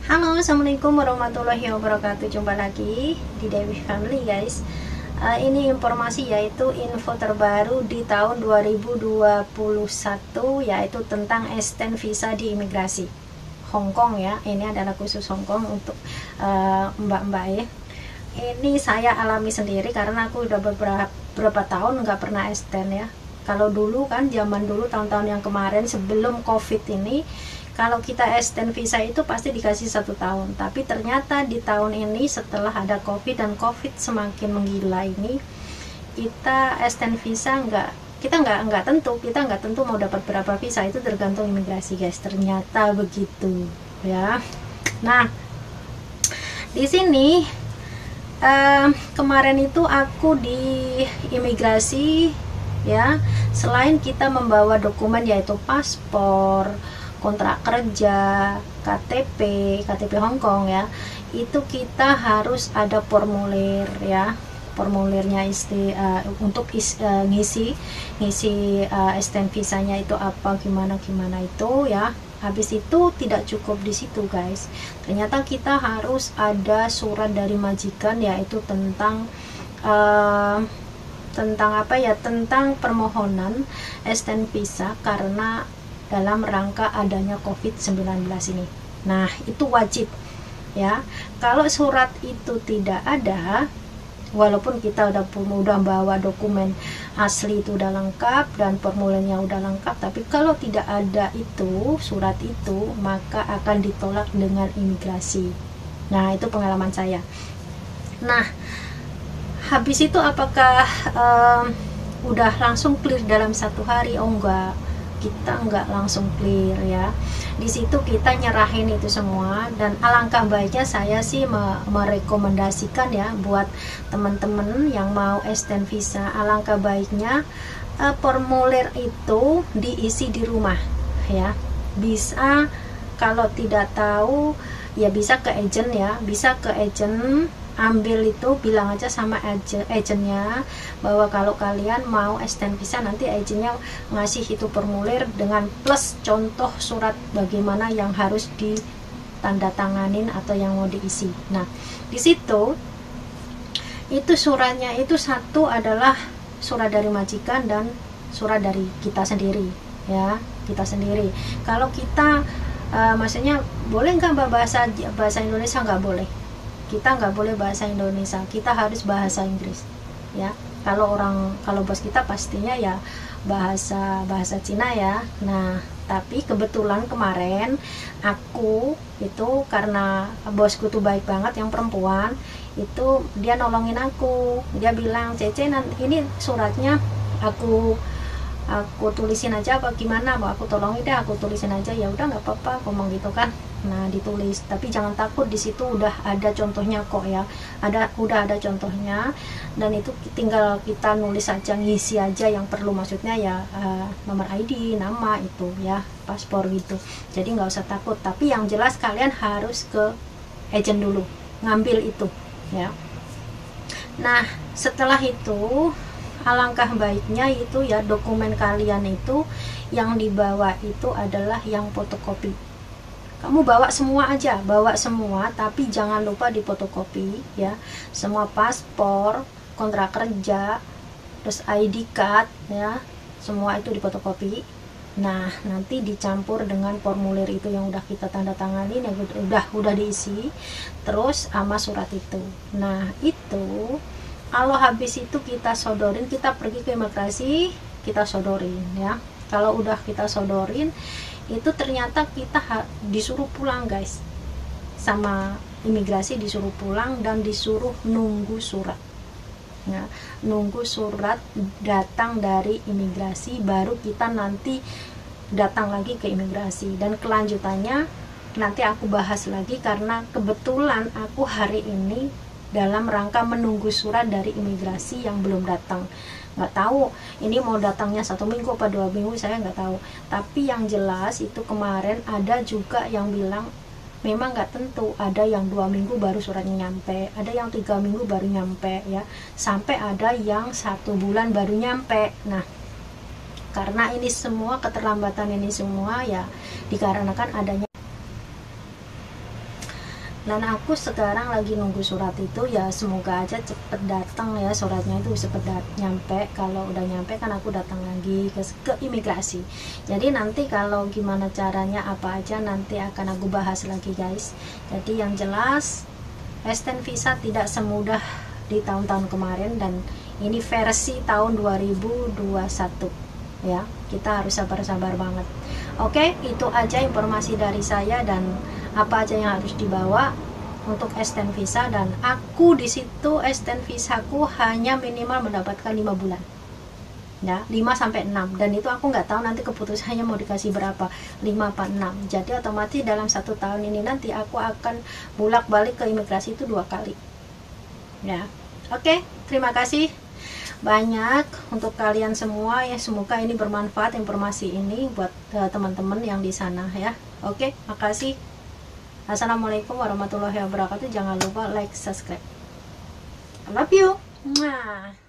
Halo, assalamualaikum warahmatullahi wabarakatuh. Jumpa lagi di Dewi Family, guys. Ini informasi, yaitu info terbaru di tahun 2021, yaitu tentang extend visa di imigrasi Hong Kong ya. Ini adalah khusus Hong Kong untuk mbak-mbak ya. Ini saya alami sendiri karena aku udah beberapa tahun nggak pernah extend ya. Kalau dulu kan, zaman dulu, tahun-tahun yang kemarin sebelum COVID ini, kalau kita extend visa itu pasti dikasih 1 tahun. Tapi ternyata di tahun ini setelah ada COVID dan COVID semakin menggila ini, kita extend visa kita nggak tentu mau dapat berapa visa, itu tergantung imigrasi, guys. Ternyata begitu ya. Nah, di sini kemarin itu aku di imigrasi ya, selain kita membawa dokumen yaitu paspor, kontrak kerja, KTP Hong Kong ya, itu kita harus ada formulir ya. Formulirnya untuk ngisi extend visanya itu apa, gimana itu ya. Habis itu tidak cukup di situ, guys. Ternyata kita harus ada surat dari majikan, yaitu tentang tentang permohonan extend visa karena dalam rangka adanya COVID-19 ini. Nah, itu wajib ya. Kalau surat itu tidak ada, walaupun kita udah bawa dokumen asli itu udah lengkap dan formulirnya udah lengkap, tapi kalau tidak ada itu surat itu, maka akan ditolak dengan imigrasi. Nah, itu pengalaman saya. Nah, habis itu apakah udah langsung clear dalam 1 hari? Oh enggak, kita nggak langsung clear ya. Di situ kita nyerahin itu semua, dan alangkah baiknya saya sih merekomendasikan ya buat teman-teman yang mau extend visa, alangkah baiknya formulir itu diisi di rumah ya. Bisa, kalau tidak tahu ya bisa ke agent ya, bisa ke agent, ambil itu, bilang aja sama agentnya bahwa kalau kalian mau extend visa, nanti agentnya ngasih itu formulir dengan plus contoh surat bagaimana yang harus ditandatanganin atau yang mau diisi. Nah, di situ itu suratnya itu satu adalah surat dari majikan dan surat dari kita sendiri ya, kita sendiri. Kalau kita maksudnya boleh nggak bahasa Indonesia? Nggak boleh, kita nggak boleh bahasa Indonesia, kita harus bahasa Inggris ya. Kalau bos kita pastinya ya bahasa Cina ya. Nah, tapi kebetulan kemarin aku itu, karena bosku tuh baik banget, yang perempuan itu, dia nolongin aku. Dia bilang, Cece, ini suratnya aku tulisin aja apa gimana, mau aku tolongin deh, aku tulisin aja. Ya udah, nggak apa-apa, ngomong gitu kan. Nah, ditulis, tapi jangan takut, di situ udah ada contohnya kok ya, udah ada contohnya, dan itu tinggal kita nulis aja, ngisi aja yang perlu, maksudnya ya nomor ID, nama itu ya, paspor gitu. Jadi nggak usah takut, tapi yang jelas kalian harus ke agent dulu ngambil itu ya. Nah, setelah itu alangkah baiknya itu ya, dokumen kalian itu yang dibawa itu adalah yang fotokopi. Kamu bawa semua aja, bawa semua, tapi jangan lupa difotokopi ya. Semua paspor, kontrak kerja, terus ID card ya, semua itu difotokopi. Nah, nanti dicampur dengan formulir itu yang udah kita tanda tanganin, yang udah diisi, terus sama surat itu. Nah, itu kalau habis itu kita sodorin, kita pergi ke imigrasi, kita sodorin ya. Kalau udah kita sodorin, itu ternyata kita disuruh pulang, guys, sama imigrasi, disuruh pulang dan disuruh nunggu surat ya. Nunggu surat datang dari imigrasi, baru kita nanti datang lagi ke imigrasi. Dan kelanjutannya nanti aku bahas lagi, karena kebetulan aku hari ini dalam rangka menunggu surat dari imigrasi yang belum datang. Nggak tahu ini mau datangnya 1 minggu apa 2 minggu, saya nggak tahu. Tapi yang jelas itu kemarin ada juga yang bilang memang nggak tentu, ada yang 2 minggu baru suratnya nyampe, ada yang 3 minggu baru nyampe ya, sampai ada yang 1 bulan baru nyampe. Nah, karena ini semua keterlambatan ini semua ya dikarenakan adanya Dan aku sekarang lagi nunggu surat itu, ya semoga aja cepet datang ya suratnya, itu cepet nyampe. Kalau udah nyampe kan aku datang lagi ke imigrasi. Jadi nanti kalau gimana caranya apa aja nanti akan aku bahas lagi guys. Jadi yang jelas extend visa tidak semudah di tahun-tahun kemarin, dan ini versi tahun 2021 ya, kita harus sabar-sabar banget. Oke, itu aja informasi dari saya dan apa aja yang harus dibawa untuk extend visa. Dan aku di situ extend visaku hanya minimal mendapatkan 5 bulan ya, 5 sampai 6, dan itu aku nggak tahu nanti keputusannya mau dikasih berapa, 5 apa 6. Jadi otomatis dalam 1 tahun ini nanti aku akan bolak-balik ke imigrasi itu 2 kali ya. Oke, terima kasih banyak untuk kalian semua ya, semoga ini bermanfaat informasi ini buat teman-teman yang di sana ya. Oke, makasih. Assalamualaikum warahmatullahi wabarakatuh. Jangan lupa like, subscribe. I love you. Mwah.